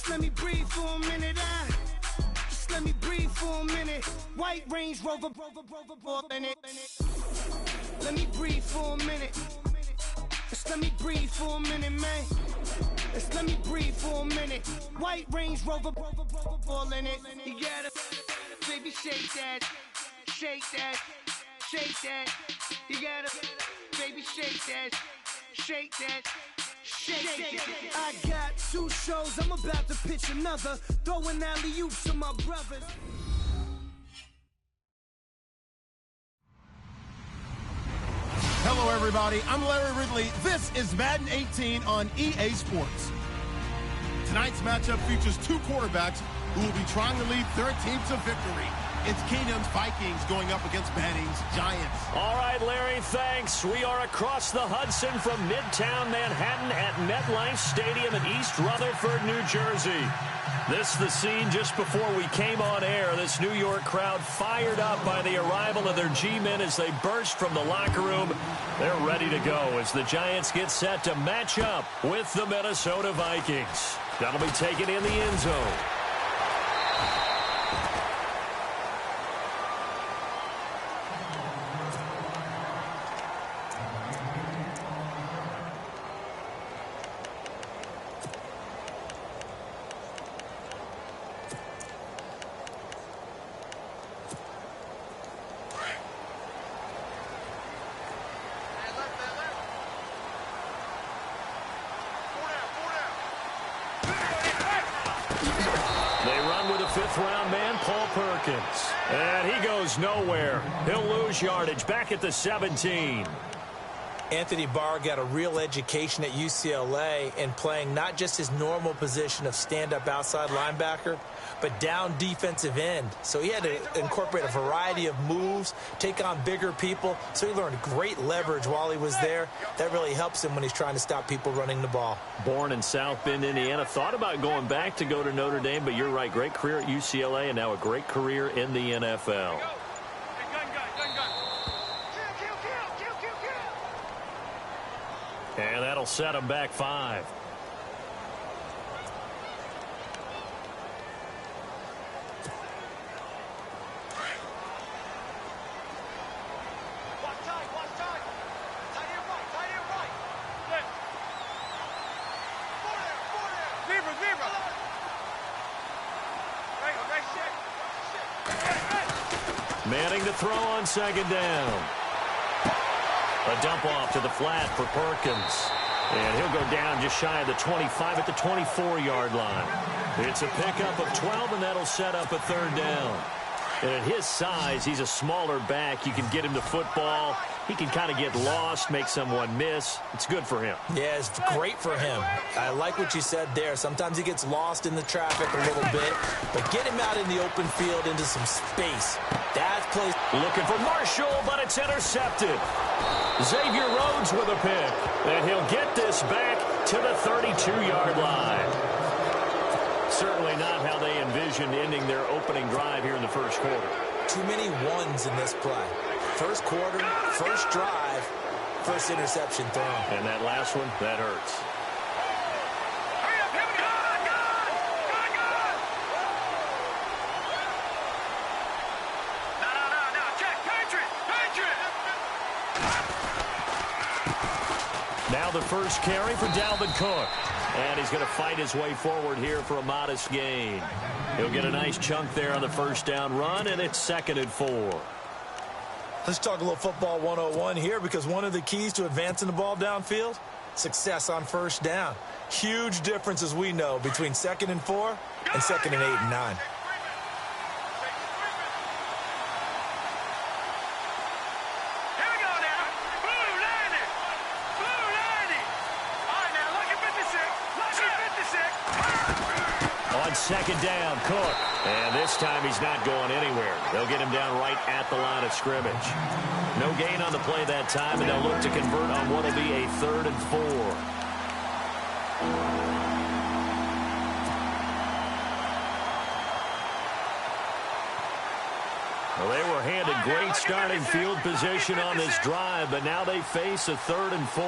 Just let me breathe for a minute. Just let me breathe for a minute. White Range Rover, in it. Let me breathe for a minute. Just let me breathe for a minute, man. Just let me breathe for a minute. White Range Rover, all in it. You gotta, baby, shake that, shake that, shake that. You gotta, baby, shake that, shake that. Shake it. I got 2 shows, I'm about to pitch another. Throwing alley-oops to my brothers. Hello, everybody. I'm Larry Ridley. This is Madden 18 on EA Sports. Tonight's matchup features 2 quarterbacks who will be trying to lead their team to victory. It's Keenum's Vikings going up against Manning's Giants. All right, Larry, thanks. We are across the Hudson from Midtown Manhattan at MetLife Stadium in East Rutherford, New Jersey. This is the scene just before we came on air. This New York crowd fired up by the arrival of their G-men as they burst from the locker room. They're ready to go as the Giants get set to match up with the Minnesota Vikings. That'll be taken in the end zone. Fifth-round man, Paul Perkins. And he goes nowhere. He'll lose yardage back at the 17. Anthony Barr got a real education at UCLA in playing not just his normal position of stand-up outside linebacker, but down defensive end. So he had to incorporate a variety of moves, take on bigger people. So he learned great leverage while he was there. That really helps him when he's trying to stop people running the ball. Born in South Bend, Indiana. Thought about going back to go to Notre Dame, but you're right. Great career at UCLA and now a great career in the NFL. And that'll set him back 5. Manning to throw on second down. A dump off to the flat for Perkins. And he'll go down just shy of the 25 at the 24-yard line. It's a pickup of 12, and that'll set up a third down. And at his size, he's a smaller back. You can get him to football. He can kind of get lost, make someone miss. It's good for him. Yeah, it's great for him. I like what you said there. Sometimes he gets lost in the traffic a little bit, but get him out in the open field into some space. That's place. Looking for Marshall, but it's intercepted. Xavier Rhodes with a pick, and he'll get this back to the 32-yard line. Certainly not how they envisioned ending their opening drive here in the first quarter. Too many ones in this play. First quarter, first drive, first interception thrown. And that last one, that hurts. Now the first carry for Dalvin Cook. And he's going to fight his way forward here for a modest gain. He'll get a nice chunk there on the first down run, and it's 2nd and 4. Let's talk a little football 101 here, because one of the keys to advancing the ball downfield, success on first down. Huge difference, as we know, between 2nd and 4 and 2nd and 8 and 9. Second down, Cook. And this time he's not going anywhere. They'll get him down right at the line of scrimmage. No gain on the play that time, and they'll look to convert on what will be a 3rd and 4. Well, they were handed great starting field position on this drive, but now they face a 3rd and 4.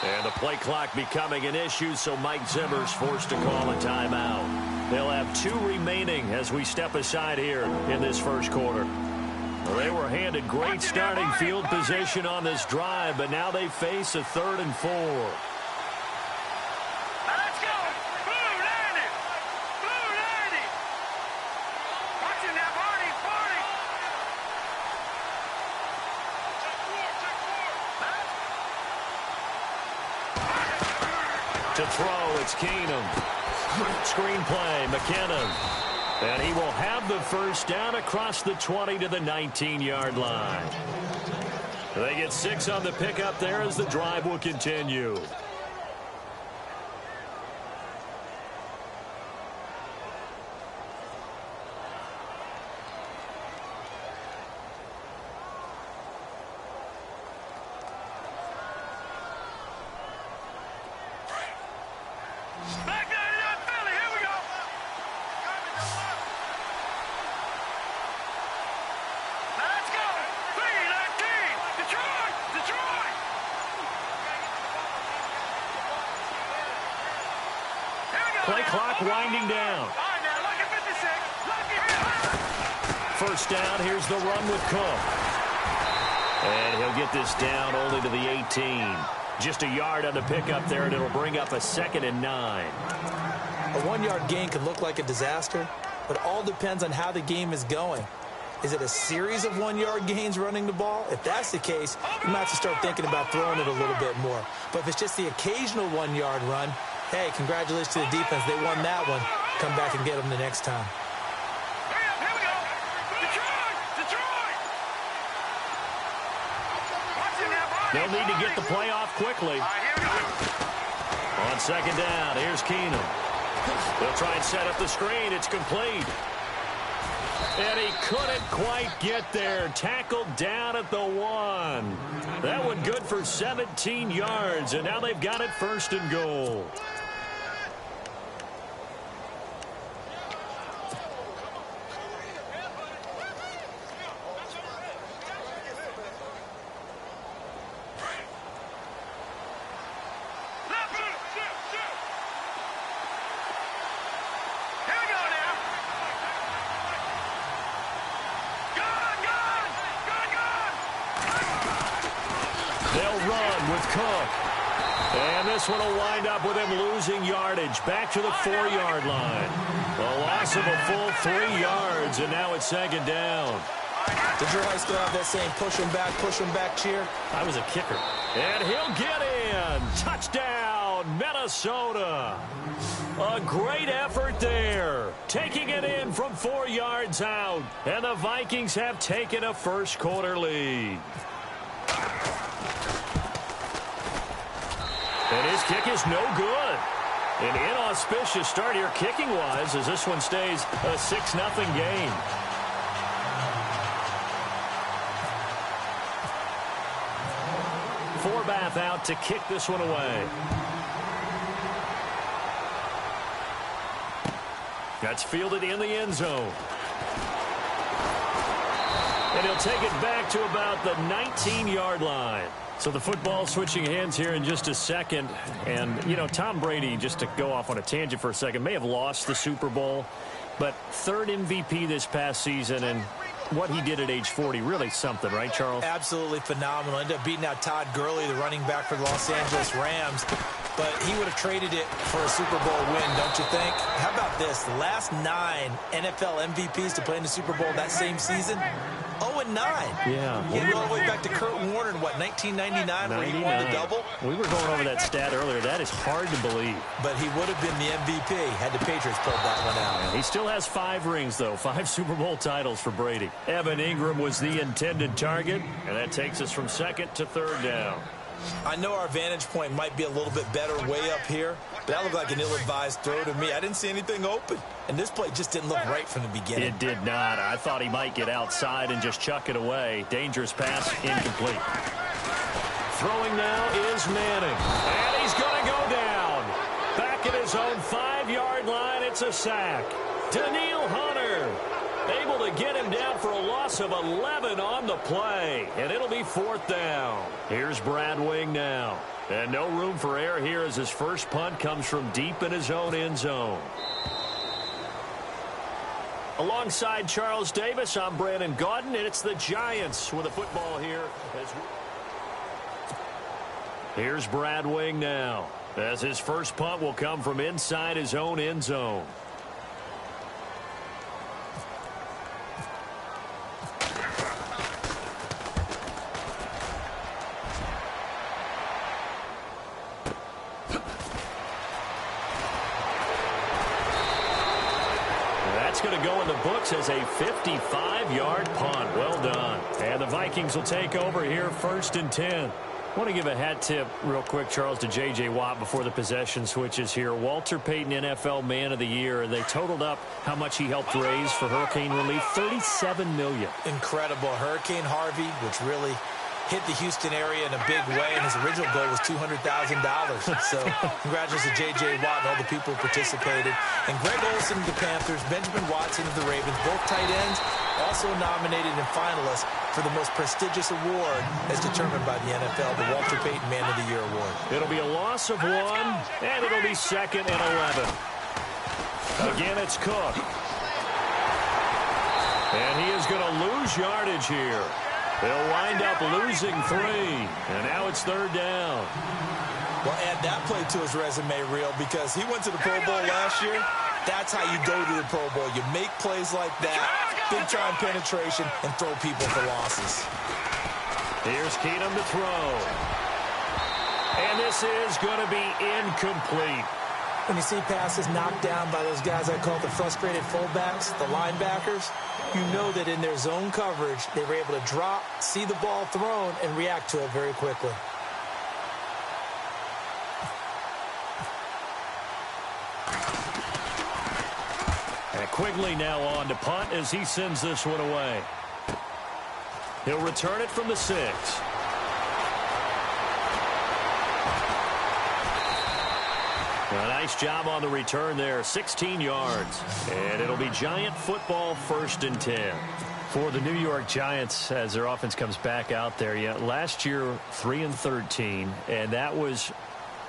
And the play clock becoming an issue, so Mike Zimmer's forced to call a timeout. They'll have 2 remaining as we step aside here in this first quarter. Well, they were handed great starting field position on this drive, but now they face a 3rd and 4. Let's go! Blue 90! Blue 90! Watching that party! To throw, it's Keenum. Screenplay, McKinnon. And he will have the first down across the 20 to the 19-yard line. They get 6 on the pickup there as the drive will continue. Play clock winding down. First down, here's the run with Cook. And he'll get this down only to the 18. Just a yard on the pickup there, and it'll bring up a 2nd and 9. A 1-yard gain can look like a disaster, but it all depends on how the game is going. Is it a series of 1-yard gains running the ball? If that's the case, you might have to start thinking about throwing it a little bit more. But if it's just the occasional 1-yard run, hey, congratulations to the defense. They won that one. Come back and get them the next time. Here we go. Detroit! They'll need to get the play off quickly. On 2nd down, here's Keenum. They'll try and set up the screen. It's complete. And he couldn't quite get there. Tackled down at the 1. That one good for 17 yards, and now they've got it 1st and goal. Cook. And this one will wind up with him losing yardage back to the 4-yard line. A loss of a full 3 yards, and now it's 2nd down. Did your high school have that same push him back cheer? I was a kicker. And he'll get in. Touchdown, Minnesota. A great effort there. Taking it in from 4 yards out. And the Vikings have taken a first quarter lead. And his kick is no good. An inauspicious start here kicking-wise as this one stays a 6-0 game. Forbath out to kick this one away. That's fielded in the end zone. And he'll take it back to about the 19-yard line. So the football switching hands here in just a second. And, you know, Tom Brady, just to go off on a tangent for a second, may have lost the Super Bowl, but 3rd MVP this past season, and what he did at age 40, really something, right, Charles? Absolutely phenomenal. Ended up beating out Todd Gurley, the running back for the Los Angeles Rams. But he would have traded it for a Super Bowl win, don't you think? How about this? The last 9 NFL MVPs to play in the Super Bowl that same season, 0-9. Yeah. Getting all the way back to Kurt Warner in, what, 1999, where he won the double? We were going over that stat earlier. That is hard to believe. But he would have been the MVP had the Patriots pulled that one out. He still has 5 rings, though. 5 Super Bowl titles for Brady. Evan Ingram was the intended target, and that takes us from 2nd to 3rd down. I know our vantage point might be a little bit better way up here, but that looked like an ill-advised throw to me. I didn't see anything open, and this play just didn't look right from the beginning. It did not. I thought he might get outside and just chuck it away. Dangerous pass, incomplete. Throwing now is Manning, and he's going to go down. Back at his own 5-yard line, it's a sack. Daniil Hunter. Able to get him down for a loss of 11 on the play. And it'll be 4th down. Here's Brad Wing now. And no room for error here as his first punt comes from deep in his own end zone. Alongside Charles Davis, I'm Brandon Gaudin, and it's the Giants with the football here. Here's Brad Wing now, as his first punt will come from inside his own end zone. Going to go in the books as a 55-yard punt. Well done. And the Vikings will take over here 1st and 10. I want to give a hat tip real quick, Charles, to J.J. Watt before the possession switches here. Walter Payton, NFL Man of the Year. They totaled up how much he helped raise for hurricane relief, $37 million. Incredible. Hurricane Harvey, which really hit the Houston area in a big way, and his original goal was $200,000. So congratulations to J.J. Watt and all the people who participated. And Greg Olsen of the Panthers, Benjamin Watson of the Ravens, both tight ends, also nominated and finalists for the most prestigious award as determined by the NFL, the Walter Payton Man of the Year Award. It'll be a loss of 1, and it'll be 2nd and 11. Again, it's Cook. And he is going to lose yardage here. They'll wind up losing 3, and now it's 3rd down. Well, add that play to his resume reel because he went to the Pro Bowl last year. That's how you go to the Pro Bowl. You make plays like that, big-time penetration, and throw people for losses. Here's Keenum to throw. And this is going to be incomplete. When you see passes knocked down by those guys I call the frustrated fullbacks, the linebackers, you know that in their zone coverage, they were able to drop, see the ball thrown, and react to it very quickly. And Quigley now on to punt as he sends this one away. He'll return it from the 6. A nice job on the return there, 16 yards. And it'll be Giant football 1st and 10. For the New York Giants, as their offense comes back out there, last year 3-13, and that was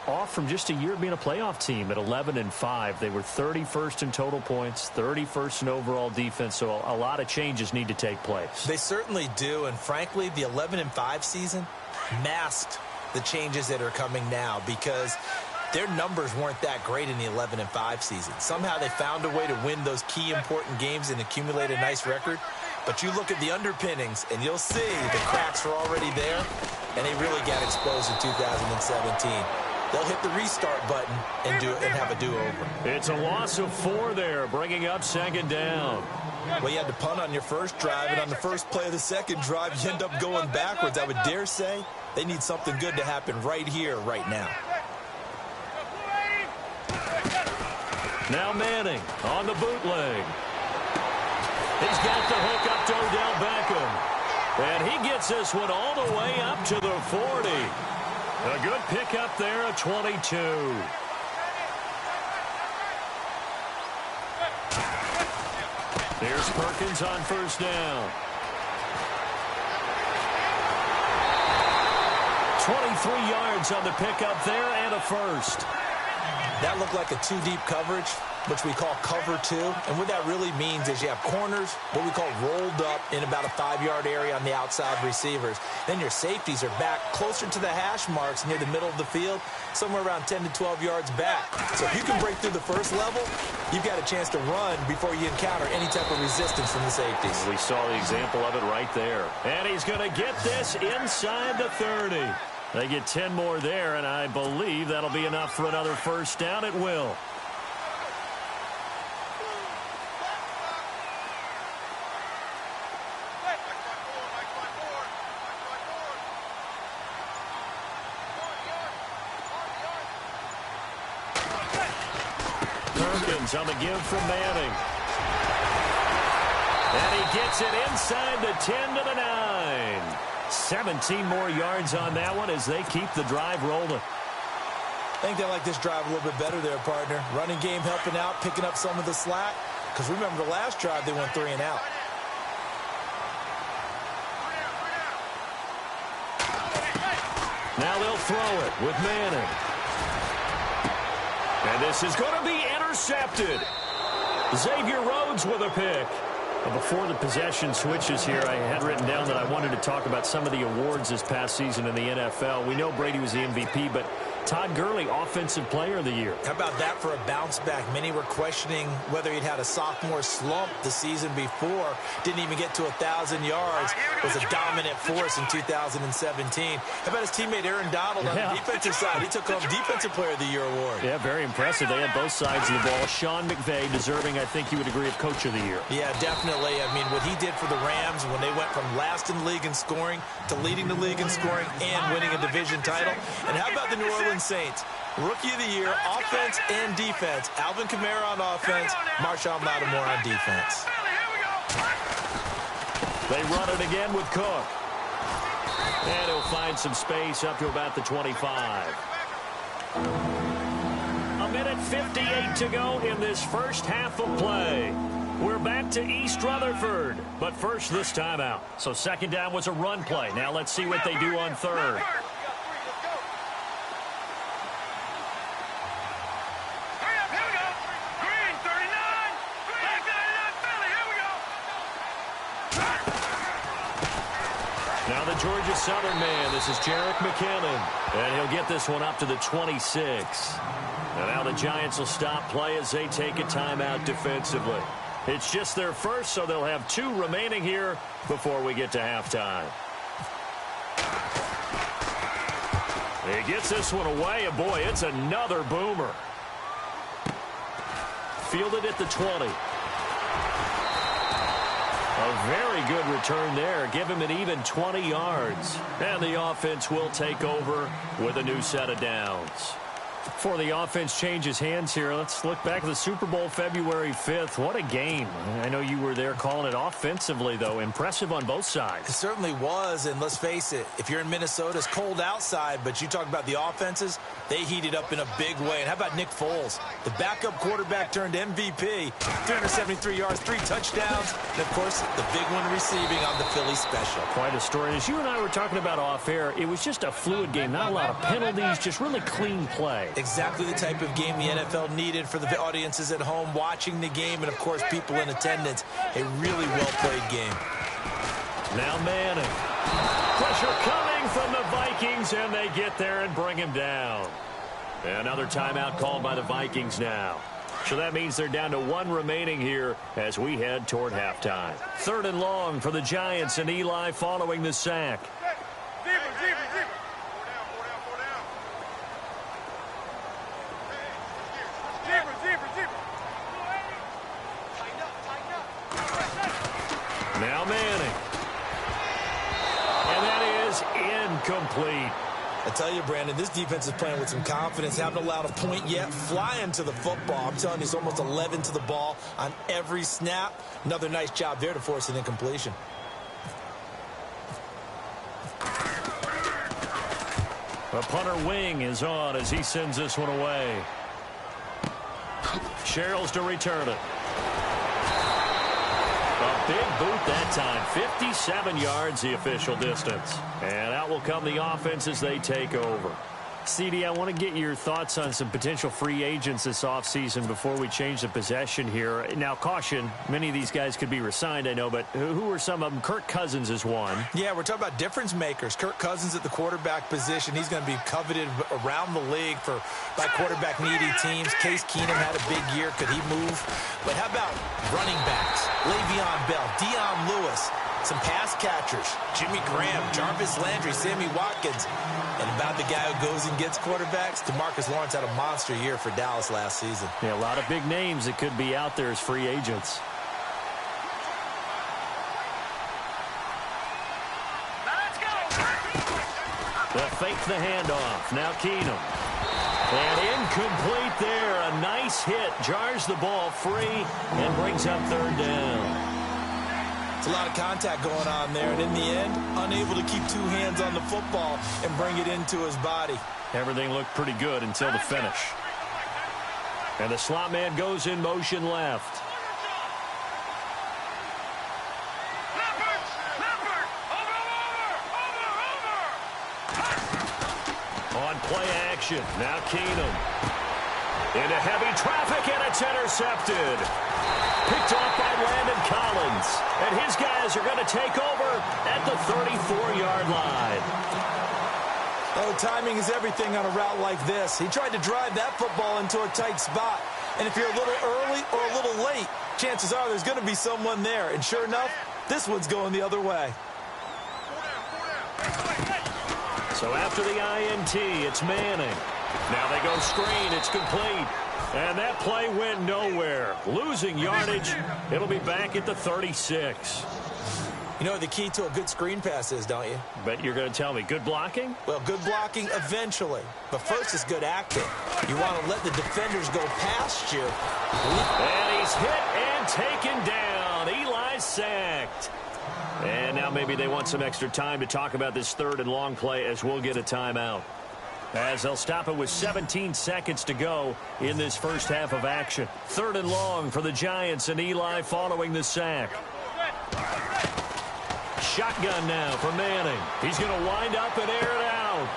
off from just a year of being a playoff team at 11-5. They were 31st in total points, 31st in overall defense, so a lot of changes need to take place. They certainly do, and frankly, the 11-5 season masked the changes that are coming now because their numbers weren't that great in the 11-5 season. Somehow they found a way to win those key important games and accumulate a nice record. But you look at the underpinnings, and you'll see the cracks are already there, and they really got exposed in 2017. They'll hit the restart button and have a do-over. It's a loss of 4 there, bringing up 2nd down. Well, you had to punt on your first drive, and on the first play of the second drive, you end up going backwards. I would dare say they need something good to happen right here, right now. Now Manning on the bootleg. He's got the hook up to Odell Beckham. And he gets this one all the way up to the 40. A good pickup there at 22. Here's Perkins on 1st down. 23 yards on the pickup there and a 1st. That looked like a 2-deep coverage, which we call cover 2. And what that really means is you have corners, what we call rolled up in about a 5-yard area on the outside receivers. Then your safeties are back closer to the hash marks near the middle of the field, somewhere around 10 to 12 yards back. So if you can break through the first level, you've got a chance to run before you encounter any type of resistance from the safeties. We saw the example of it right there. And he's going to get this inside the 30. They get 10 more there, and I believe that'll be enough for another 1st down. It will. Perkins on the give from Manning. And he gets it inside the 10 to the 9. 17 more yards on that one as they keep the drive rolling. I think they like this drive a little bit better there, partner. Running game helping out, picking up some of the slack. Because remember, the last drive, they went 3 and out. Now they'll throw it with Manning. And this is going to be intercepted. Xavier Rhodes with a pick. Before the possession switches here, I had written down that I wanted to talk about some of the awards this past season in the NFL. We know Brady was the MVP, but Todd Gurley, Offensive Player of the Year. How about that for a bounce back? Many were questioning whether he'd had a sophomore slump the season before. Didn't even get to 1,000 yards. Was a dominant force in 2017. How about his teammate Aaron Donald on the defensive side? He took home Defensive Player of the Year award. Yeah, very impressive. They had both sides of the ball. Sean McVay deserving, I think you would agree, of Coach of the Year. Yeah, definitely. I mean, what he did for the Rams when they went from last in the league in scoring to leading the league in scoring and winning a division title. And how about the New Orleans Saints? Rookie of the Year, offense and defense. Alvin Kamara on offense, Marshawn Lattimore on defense. They run it again with Cook. And he'll find some space up to about the 25. A minute 58 to go in this first half of play. We're back to East Rutherford, but first this timeout. So second down was a run play. Now let's see what they do on third. Now the Georgia Southern man, this is Jerick McKinnon, and he'll get this one up to the 26. And now the Giants will stop play as they take a timeout defensively. It's just their first, so they'll have 2 remaining here before we get to halftime. He gets this one away, and boy, it's another boomer. Fielded at the 20. A very good return there. Give him an even 20 yards. And the offense will take over with a new set of downs. Before the offense changes hands here, let's look back at the Super Bowl February 5th. What a game. I know you were there calling it offensively, though. Impressive on both sides. It certainly was, and let's face it, if you're in Minnesota, it's cold outside, but you talk about the offenses, they heated up in a big way. And how about Nick Foles? The backup quarterback turned MVP, 373 yards, 3 touchdowns, and, of course, the big one receiving on the Philly special. Quite a story. And as you and I were talking about off air, it was just a fluid game. Not a lot of penalties, just really clean play. Exactly the type of game the NFL needed for the audiences at home watching the game and, of course, people in attendance. A really well-played game. Now Manning. Pressure coming from the Vikings, and they get there and bring him down. Another timeout called by the Vikings now. So that means they're down to 1 remaining here as we head toward halftime. 3rd and long for the Giants, and Eli following the sack. Now Manning. And that is incomplete. I tell you, Brandon, this defense is playing with some confidence. Haven't allowed a point yet. Flying to the football. I'm telling you, it's almost 11 to the ball on every snap. Another nice job there to force an incompletion. The punter wing is on as he sends this one away. Sherrills to return it. A big boot that time. 57 yards the official distance. And out will come the offense as they take over. CD, I want to get your thoughts on some potential free agents this offseason before we change the possession here. Now, caution, many of these guys could be re-signed, I know, but who are some of them? Kirk Cousins is one. Yeah, we're talking about difference makers. Kirk Cousins at the quarterback position. He's going to be coveted around the league by quarterback-needy teams. Case Keenum had a big year. Could he move? But how about running backs? Le'Veon Bell, Dion Lewis, some pass catchers, Jimmy Graham, Jarvis Landry, Sammy Watkins. And about the guy who goes and gets quarterbacks, DeMarcus Lawrence had a monster year for Dallas last season. Yeah, a lot of big names that could be out there as free agents. They'll fake the handoff. Now Keenum. And incomplete there. A nice hit. Jars the ball free and brings up 3rd down. It's a lot of contact going on there, and in the end, unable to keep 2 hands on the football and bring it into his body. Everything looked pretty good until the finish. And the slot man goes in motion left. On play action, now Keenum. Into heavy traffic, and it's intercepted. Picked off by Landon Collins. And his guys are going to take over at the 34-yard line. Oh, timing is everything on a route like this. He tried to drive that football into a tight spot. And if you're a little early or a little late, chances are there's going to be someone there. And sure enough, this one's going the other way. So after the INT, it's Manning. Now they go screen. It's complete. And that play went nowhere. Losing yardage. It'll be back at the 36. You know what the key to a good screen pass is, don't you? Bet you're going to tell me. Good blocking? Well, good blocking eventually. But first is good acting. You want to let the defenders go past you. And he's hit and taken down. Eli sacked. And now maybe they want some extra time to talk about this third and long play as we'll get a timeout. As they'll stop it with 17 seconds to go in this first half of action. Third and long for the Giants, and Eli following the sack. Shotgun now for Manning. He's going to wind up and air it out.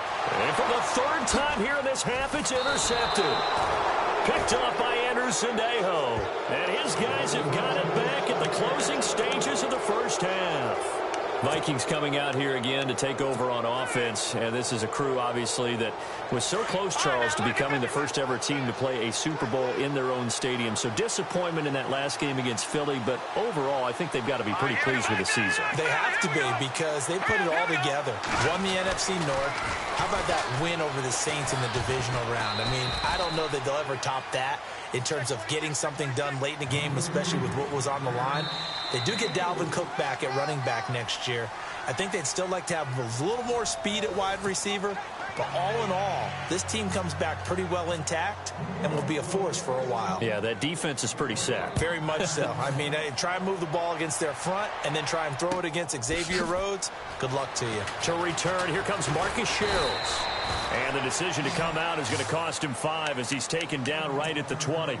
And for the third time here in this half, it's intercepted. Picked up by Anderson-Dejo. And his guys have got it back at the closing stages of the first half. Vikings coming out here again to take over on offense, and this is a crew, obviously, that was so close, Charles, to becoming the first-ever team to play a Super Bowl in their own stadium. So disappointment in that last game against Philly, but overall, I think they've got to be pretty pleased with the season. They have to be because they put it all together. Won the NFC North. How about that win over the Saints in the divisional round? I mean, I don't know that they'll ever top that in terms of getting something done late in the game, especially with what was on the line. They do get Dalvin Cook back at running back next year. I think they'd still like to have a little more speed at wide receiver. But all in all, this team comes back pretty well intact and will be a force for a while. Yeah, that defense is pretty set. Very much so. I mean, try and move the ball against their front and then try and throw it against Xavier Rhodes. Good luck to you. To return, here comes Marcus Sherrills. And the decision to come out is going to cost him 5 as he's taken down right at the 20.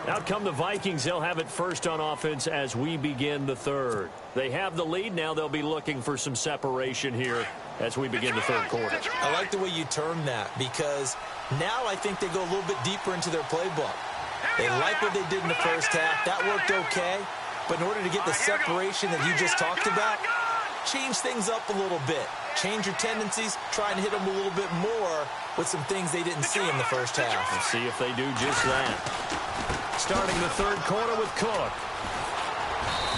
Out come the Vikings. They'll have it first on offense as we begin the third. They have the lead. Now they'll be looking for some separation here as we begin the third quarter. I like the way you term that because now I think they go a little bit deeper into their playbook. They like what they did in the first half. That worked okay. But in order to get the separation that you just talked about, change things up a little bit. Change your tendencies. Try and hit them a little bit more with some things they didn't see in the first half. Let's see if they do just that. Starting the third quarter with Cook.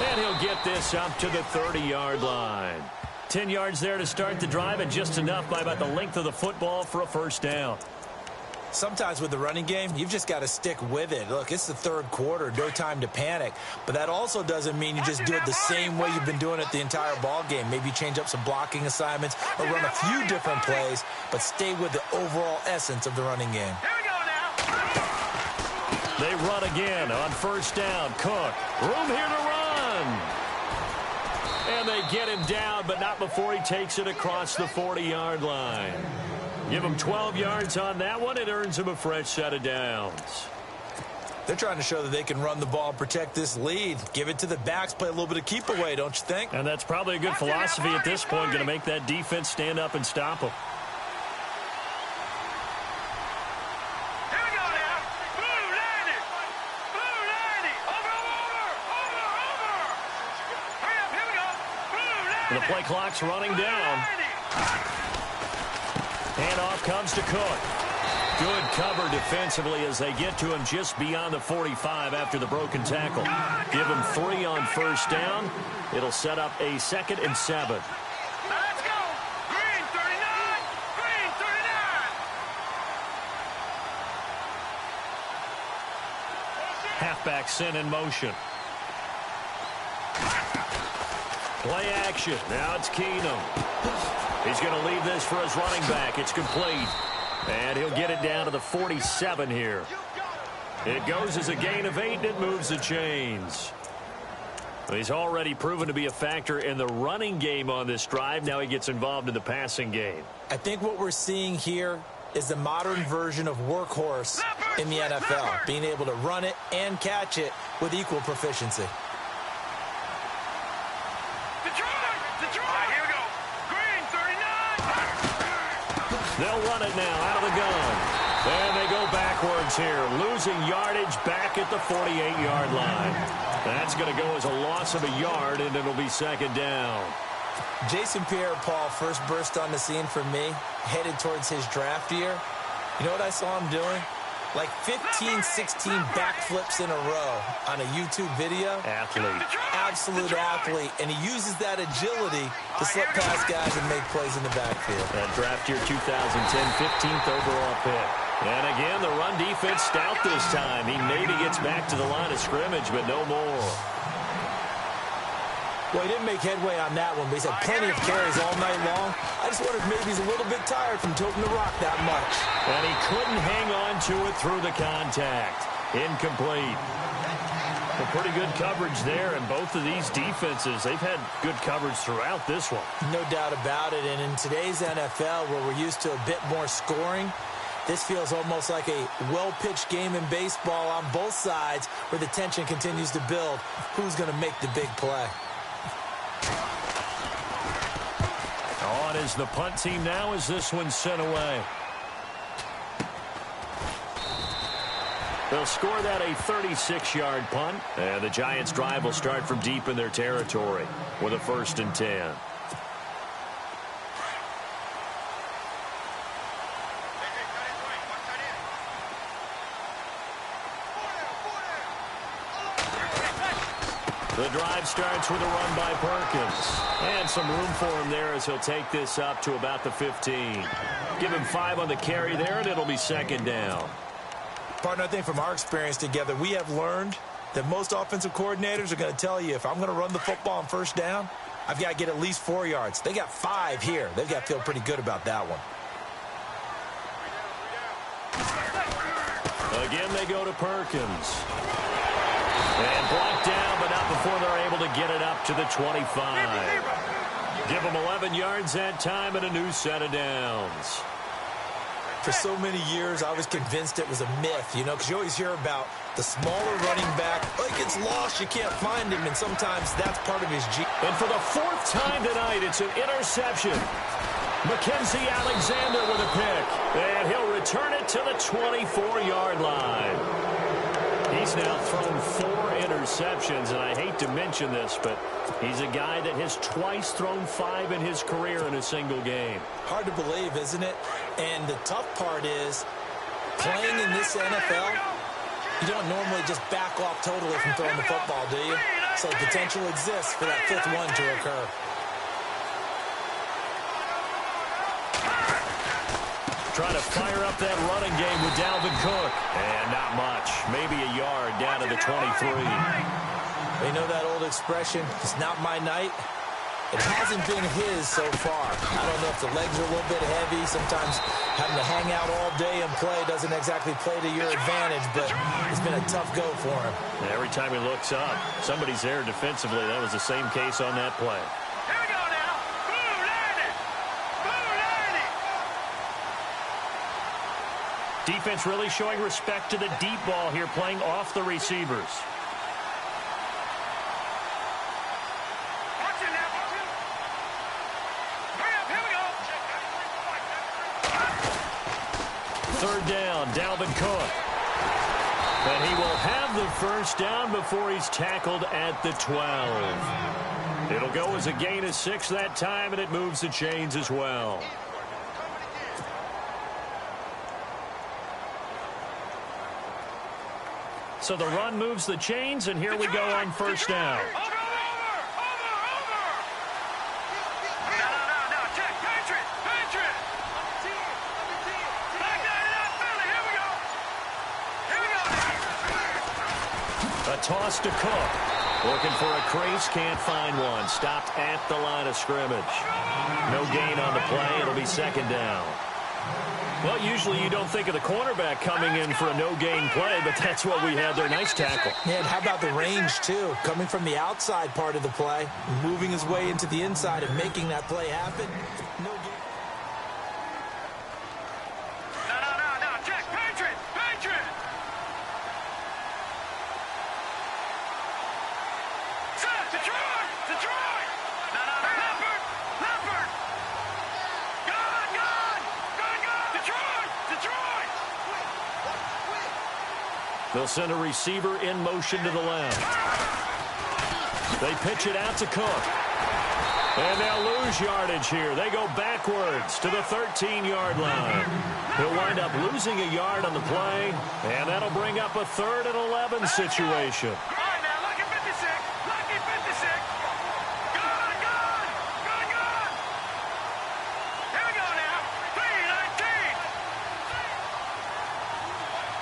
And he'll get this up to the 30-yard line. 10 yards there to start the drive, and just enough by about the length of the football for a first down. Sometimes with the running game, you've just got to stick with it. Look, it's the third quarter, no time to panic. But that also doesn't mean you just do it the same way you've been doing it the entire ball game. Maybe change up some blocking assignments or run a few different plays, but stay with the overall essence of the running game. They run again on first down. Cook, room here to run. And they get him down, but not before he takes it across the 40-yard line. Give him 12 yards on that one. It earns him a fresh set of downs. They're trying to show that they can run the ball and protect this lead. Give it to the backs, play a little bit of keep away, don't you think? And that's probably a good philosophy at this point, going to make that defense stand up and stop them. The play clock's running down. Handoff comes to Cook. Good cover defensively as they get to him just beyond the 45 after the broken tackle. Give him 3 on first down. It'll set up a 2nd and 7. Let's go. Green 39. Green 39. Halfback sent in motion. Play action. Now it's Keenum. He's going to leave this for his running back. It's complete. And he'll get it down to the 47 here. It goes as a gain of 8, and it moves the chains. He's already proven to be a factor in the running game on this drive. Now he gets involved in the passing game. I think what we're seeing here is the modern version of workhorse in the NFL, being able to run it and catch it with equal proficiency. They'll run it now out of the gun. And they go backwards here, losing yardage back at the 48-yard line. That's going to go as a loss of a yard, and it'll be second down. Jason Pierre-Paul first burst on the scene for me, headed towards his draft year. You know what I saw him doing? Like 15, 16 backflips in a row on a YouTube video. Athlete. Absolute athlete. And he uses that agility to slip past guys and make plays in the backfield. That draft year 2010, 15th overall pick. And again, the run defense stout this time. He maybe gets back to the line of scrimmage, but no more. Well, he didn't make headway on that one, but he's had plenty of carries all night long. I just wonder if maybe he's a little bit tired from toting the rock that much. And he couldn't hang on to it through the contact. Incomplete. Well, pretty good coverage there, and both of these defenses, they've had good coverage throughout this one. No doubt about it, and in today's NFL, where we're used to a bit more scoring, this feels almost like a well-pitched game in baseball on both sides where the tension continues to build. Who's going to make the big play? On is the punt team now as this one's sent away. They'll score that a 36-yard punt. And the Giants' drive will start from deep in their territory with a 1st and 10. The drive starts with a run by Perkins. And some room for him there as he'll take this up to about the 15. Give him 5 on the carry there, and it'll be second down. Partner, I think from our experience together, we have learned that most offensive coordinators are going to tell you, if I'm going to run the football on first down, I've got to get at least 4 yards. They got 5 here. They've got to feel pretty good about that one. Again, they go to Perkins. And blocked down, but not before they're able to get it up to the 25. Give them 11 yards that time and a new set of downs. For so many years, I was convinced it was a myth, you know, because you always hear about the smaller running back. Oh, he gets lost, you can't find him, and sometimes that's part of his G. And for the 4th time tonight, it's an interception. Mackenzie Alexander with a pick. And he'll return it to the 24-yard line. He's now thrown 4 interceptions, and I hate to mention this, but he's a guy that has twice thrown 5 in his career in a single game. Hard to believe, isn't it? And the tough part is, playing in this NFL, you don't normally just back off totally from throwing the football, do you? So the potential exists for that 5th one to occur. Trying to fire up that running game with Dalvin Cook. And not much. Maybe a yard down to the 23. You know that old expression, it's not my night? It hasn't been his so far. I don't know if the legs are a little bit heavy. Sometimes having to hang out all day and play doesn't exactly play to your advantage, but it's been a tough go for him. Every time he looks up, somebody's there defensively. That was the same case on that play. Here we go now. Boo, learn it. Boo, learn it. Defense really showing respect to the deep ball here, playing off the receivers. Third down, Dalvin Cook. And he will have the first down before he's tackled at the 12. It'll go as a gain of 6 that time, and it moves the chains as well. So the run moves the chains, and here we go on first down. Toss to Cook. Looking for a crease, can't find one. Stopped at the line of scrimmage. No gain on the play. It'll be second down. Well, usually you don't think of the cornerback coming in for a no-gain play, but that's what we had there. Nice tackle. And how about the range, too? Coming from the outside part of the play, moving his way into the inside and making that play happen. No gain. They'll send a receiver in motion to the left. They pitch it out to Cook. And they'll lose yardage here. They go backwards to the 13-yard line. He'll wind up losing a yard on the play, and that'll bring up a 3rd and 11 situation. All right, now, lucky 56. Lucky 56. Good. Here we go now. 3-19.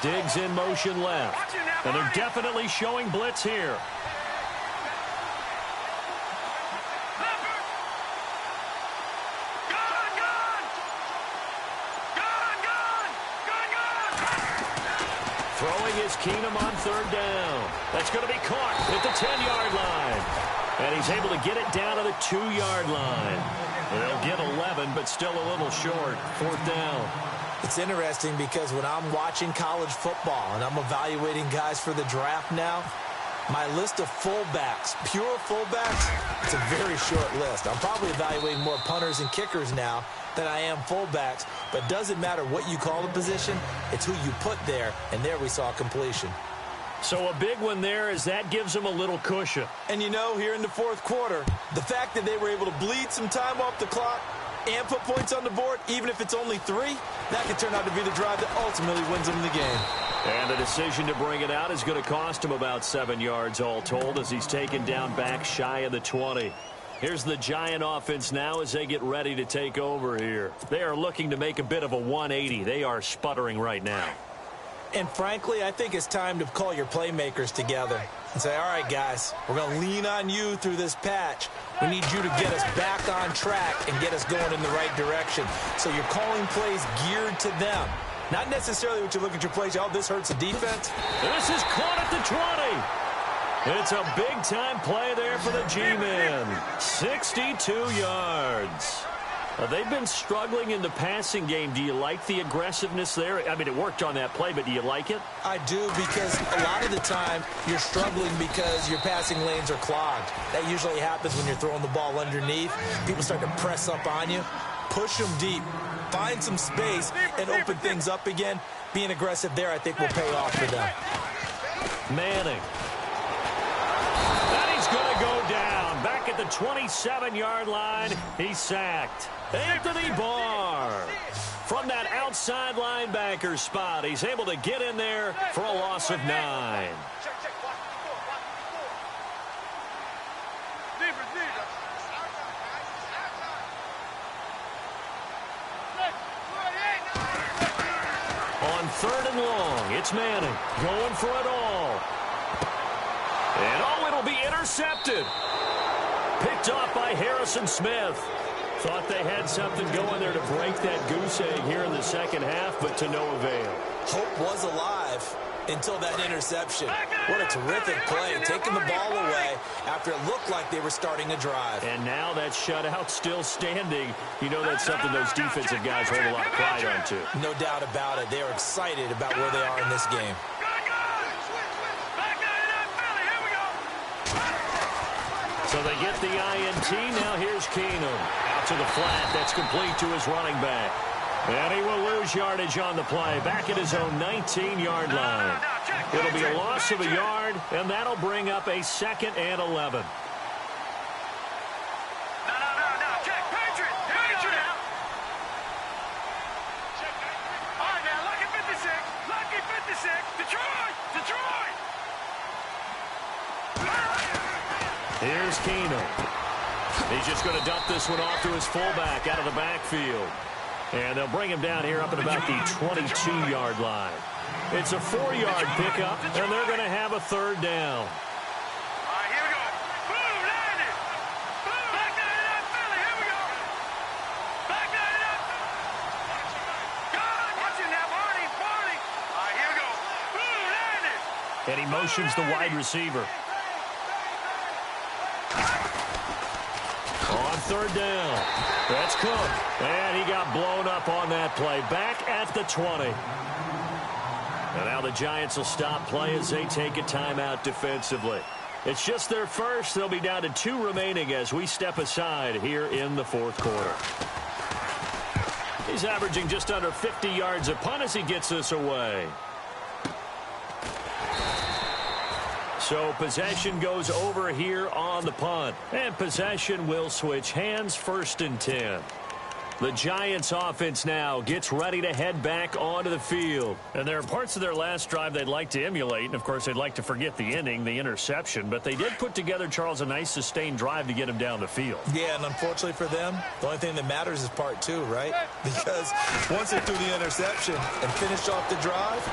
Diggs in motion left. And they're definitely showing blitz here. Throwing is Keenum on 3rd down. That's going to be caught at the 10-yard line. And he's able to get it down to the 2-yard line. They'll get 11, but still a little short. 4th down. It's interesting because when I'm watching college football and I'm evaluating guys for the draft now, my list of fullbacks, pure fullbacks, it's a very short list. I'm probably evaluating more punters and kickers now than I am fullbacks, but it doesn't matter what you call the position, it's who you put there, and there we saw completion. So a big one there as that gives them a little cushion. And you know, here in the 4th quarter, the fact that they were able to bleed some time off the clock and put points on the board, even if it's only 3, that could turn out to be the drive that ultimately wins them the game. And the decision to bring it out is going to cost him about 7 yards all told as he's taken down back shy of the 20. Here's the Giant offense now as they get ready to take over here. They are looking to make a bit of a 180. They are sputtering right now. And frankly, I think it's time to call your playmakers together and say, all right, guys, we're going to lean on you through this patch. We need you to get us back on track and get us going in the right direction. So you're calling plays geared to them. Not necessarily what you look at your plays, oh, this hurts the defense. This is caught at the 20. It's a big-time play there for the G-men. 62 yards. They've been struggling in the passing game. Do you like the aggressiveness there? I mean, it worked on that play, but do you like it? I do, because a lot of the time you're struggling because your passing lanes are clogged. That usually happens when you're throwing the ball underneath. People start to press up on you. Push them deep. Find some space and open things up again. Being aggressive there, I think, will pay off for them. Manning. And he's going to go down. Back at the 27-yard line, he's sacked. Anthony Barr. From that outside linebacker spot, he's able to get in there for a loss of 9. On 3rd and long, it's Manning going for it all. And oh, it'll be intercepted. Picked off by Harrison Smith. Thought they had something going there to break that goose egg here in the second half, but to no avail. Hope was alive until that interception. What a terrific play, taking the ball away after it looked like they were starting a drive. And now that shutout still standing. You know that's something those defensive guys hold a lot of pride on, too. No doubt about it. They are excited about where they are in this game. So they get the INT. Now here's Keenum. Out to the flat. That's complete to his running back. And he will lose yardage on the play. Back at his own 19-yard line. It'll be a loss of a yard, and that'll bring up a 2nd and 11. Here's Keenum. He's just going to dump this one off to his fullback out of the backfield. And they'll bring him down here up at about the 22-yard line. It's a 4-yard pickup, and they're going to have a 3rd down. All right, here we go. Boom, landed. Boom, back down it up, Philly. Here we go. Back down it up. God, watch it now, Barney. All right, here we go. Boom, landed. And he motions the wide receiver. On 3rd down. That's Cook. And he got blown up on that play. Back at the 20. And now the Giants will stop play as they take a timeout defensively. It's just their first. They'll be down to 2 remaining as we step aside here in the 4th quarter. He's averaging just under 50 yards a punt as he gets this away. So possession goes over here on the punt. And possession will switch hands, 1st and 10. The Giants offense now gets ready to head back onto the field. And there are parts of their last drive they'd like to emulate. And, of course, they'd like to forget the inning, the interception. But they did put together, Charles, a nice sustained drive to get them down the field. Yeah, and unfortunately for them, the only thing that matters is part 2, right? Because once they threw the interception and finished off the drive,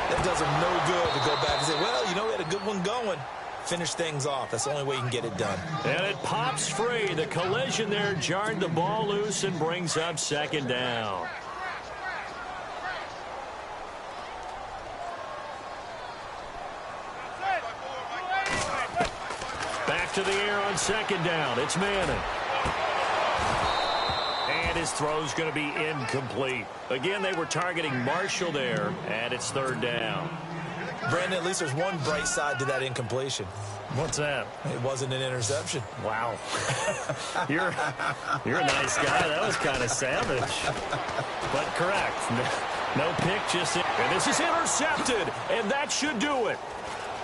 that does them no good to go back and say, well, you know, we had a good one going. Finish things off. That's the only way you can get it done. And it pops free. The collision there jarred the ball loose and brings up 2nd down. Back to the air on 2nd down. It's Manning. And his throw's going to be incomplete. Again, they were targeting Marshall there, and it's 3rd down. Brandon, at least there's one bright side to that incompletion. What's that? It wasn't an interception. Wow. You're a nice guy. That was kind of savage. But correct. No pick, just... And this is intercepted, and that should do it.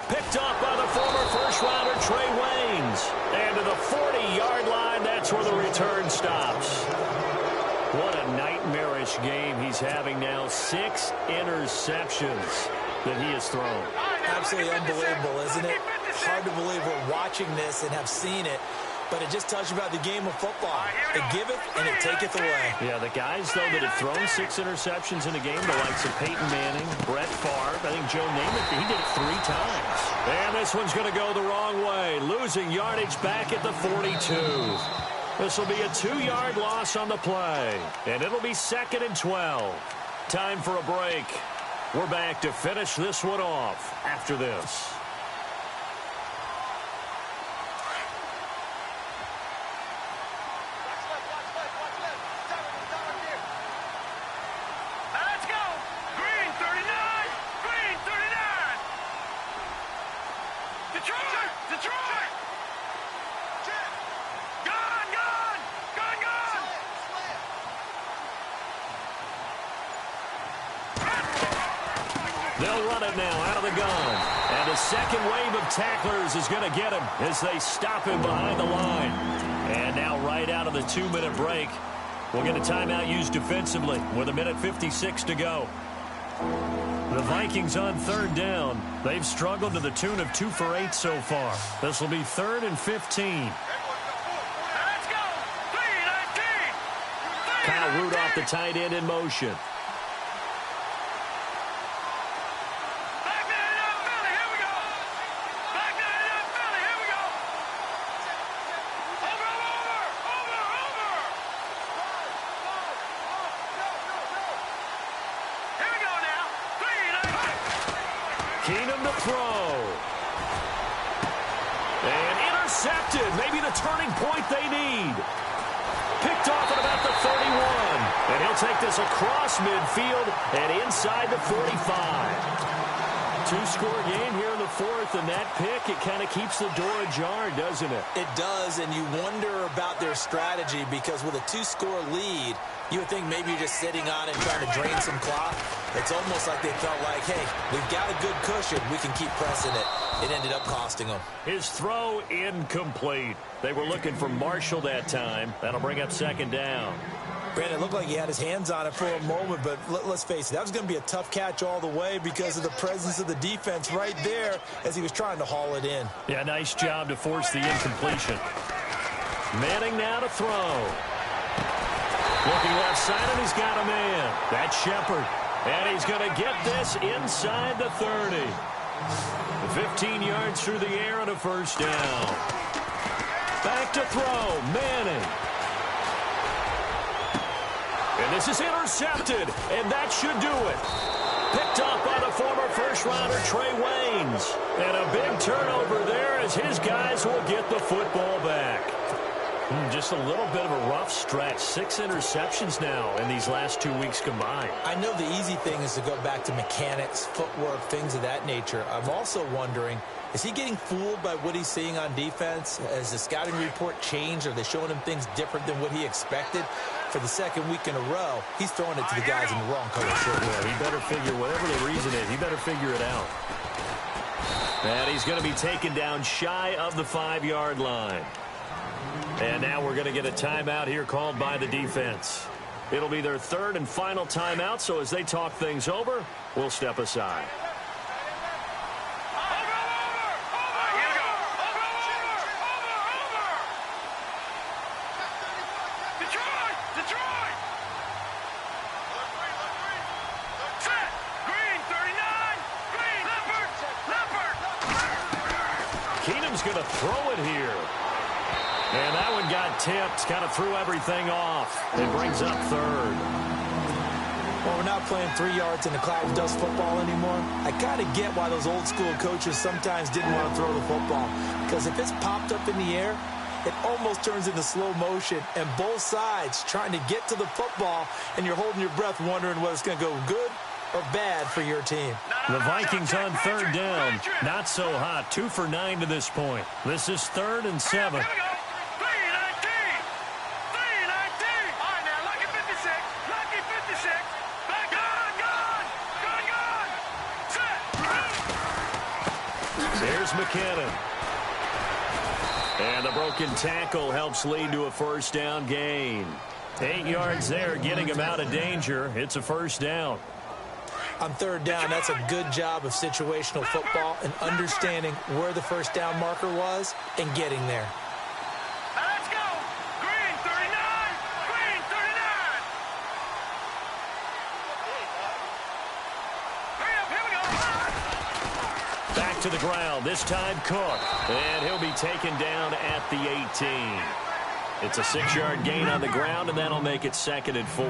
Picked off by the former first-rounder Trey Waynes. And to the 40-yard line, that's where the return stops. What a nightmarish game he's having now. 6 interceptions that he has thrown. Absolutely unbelievable, isn't it? Hard to believe we're watching this and have seen it, but it just tells you about the game of football. It giveth and it taketh away. Yeah, the guys, though, that have thrown 6 interceptions in a game, the likes of Peyton Manning, Brett Favre, I think Joe Namath, he did it 3 times. And this one's going to go the wrong way, losing yardage back at the 42. This will be a 2-yard loss on the play, and it'll be 2nd and 12. Time for a break. We're back to finish this one off after this. Let's go! Green 39! Green 39! Detroit! Detroit! Gone! Gone! Gone! Gone! They'll run it now out of the gun. And a second wave of tacklers is going to get him as they stop him behind the line. And now right out of the 2-minute break, we'll get a timeout used defensively with 1:56 to go. The Vikings on 3rd down. They've struggled to the tune of 2 for 8 so far. This will be 3rd and 15. Let's go! 3-19! Kyle Rudolph, the tight end, in motion. Back to the Philly, here we go! Back to the Philly, here we go! Over! Here we go now! 3-19! Keenum to throw. And intercepted. Maybe the turning point they need. Picked off at about the 31. And he'll take this across midfield and inside the 45. 2-score game here in the 4th, and that pick, it kind of keeps the door ajar, doesn't it? It does, and you wonder about their strategy because with a 2-score lead, you would think maybe you're just sitting on it and trying to drain some clock. It's almost like they felt like, hey, we've got a good cushion. We can keep pressing it. It ended up costing them. His throw incomplete. They were looking for Marshall that time. That'll bring up 2nd down. Brandon, it looked like he had his hands on it for a moment, but let's face it, that was going to be a tough catch all the way because of the presence of the defense right there as he was trying to haul it in. Yeah, nice job to force the incompletion. Manning now to throw. Looking left side, and he's got a man. That's Shepard. And he's going to get this inside the 30. 15 yards through the air and a 1st down. Back to throw. Manning. And this is intercepted, and that should do it. Picked off by the former first-rounder Trey Waynes. And a big turnover there as his guys will get the football back. Just a little bit of a rough stretch. 6 interceptions now in these last 2 weeks combined. I know the easy thing is to go back to mechanics, footwork, things of that nature. I'm also wondering, is he getting fooled by what he's seeing on defense? Has the scouting report changed? Are they showing him things different than what he expected? For the 2nd week in a row, he's throwing it to the guys in the wrong color shirt. Yeah, he better figure, whatever the reason is, he better figure it out. And he's going to be taken down shy of the 5-yard line. And now we're going to get a timeout here called by the defense. It'll be their third and final timeout, so as they talk things over, we'll step aside. Going to throw it here. And that one got tipped, kind of threw everything off. It brings up third. Well, we're not playing 3 yards in a cloud of dust football anymore. I kind of get why those old school coaches sometimes didn't want to throw the football. Because if it's popped up in the air, it almost turns into slow motion. And both sides trying to get to the football, and you're holding your breath wondering whether it's going to go good or bad for your team. The Vikings on third down. Not so hot. 2 for 9 to this point. This is 3rd and 7. There's McKinnon. And the broken tackle helps lead to a first down gain. 8 yards there, getting him out of danger. It's a first down. On third down, that's a good job of situational football and understanding where the first down marker was and getting there. Let's go! Green 39! Green 39! Hurry up, here we go! Back to the ground, this time Cook. And he'll be taken down at the 18. It's a 6-yard gain on the ground, and that'll make it 2nd and 4.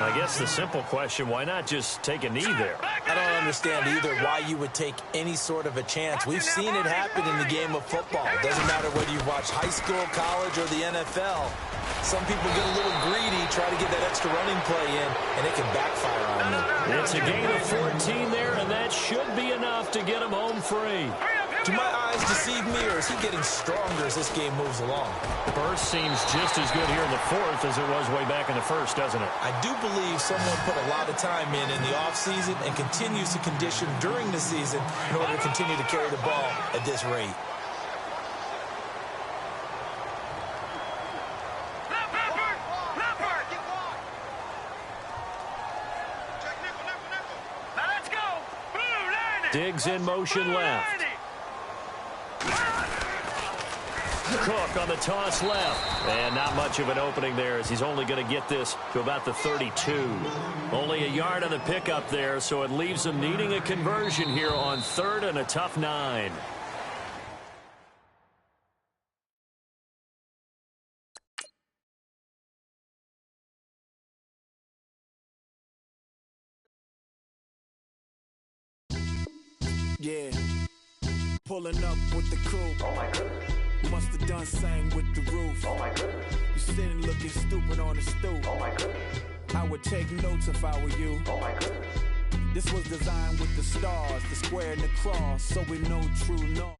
I guess the simple question, why not just take a knee there? I don't understand either why you would take any sort of a chance. We've seen it happen in the game of football. It doesn't matter whether you watch high school, college, or the NFL. Some people get a little greedy, try to get that extra running play in, and it can backfire on them. It's a gain of 14 there, and that should be enough to get him home free. Do my eyes deceive me, or is he getting stronger as this game moves along? Burst seems just as good here in the 4th as it was way back in the 1st, doesn't it? I do believe someone put a lot of time in the offseason and continues to condition during the season in order to continue to carry the ball at this rate. Diggs in motion left. Cook on the toss left. And not much of an opening there as he's only going to get this to about the 32. Only a yard on the pickup there, so it leaves him needing a conversion here on 3rd and a tough 9. Yeah, pulling up with the crew. Oh my goodness. Must have done same with the roof. Oh my goodness. You sitting looking stupid on the stoop. Oh my goodness. I would take notes if I were you. Oh my goodness. This was designed with the stars, the square and the cross, so we know true north.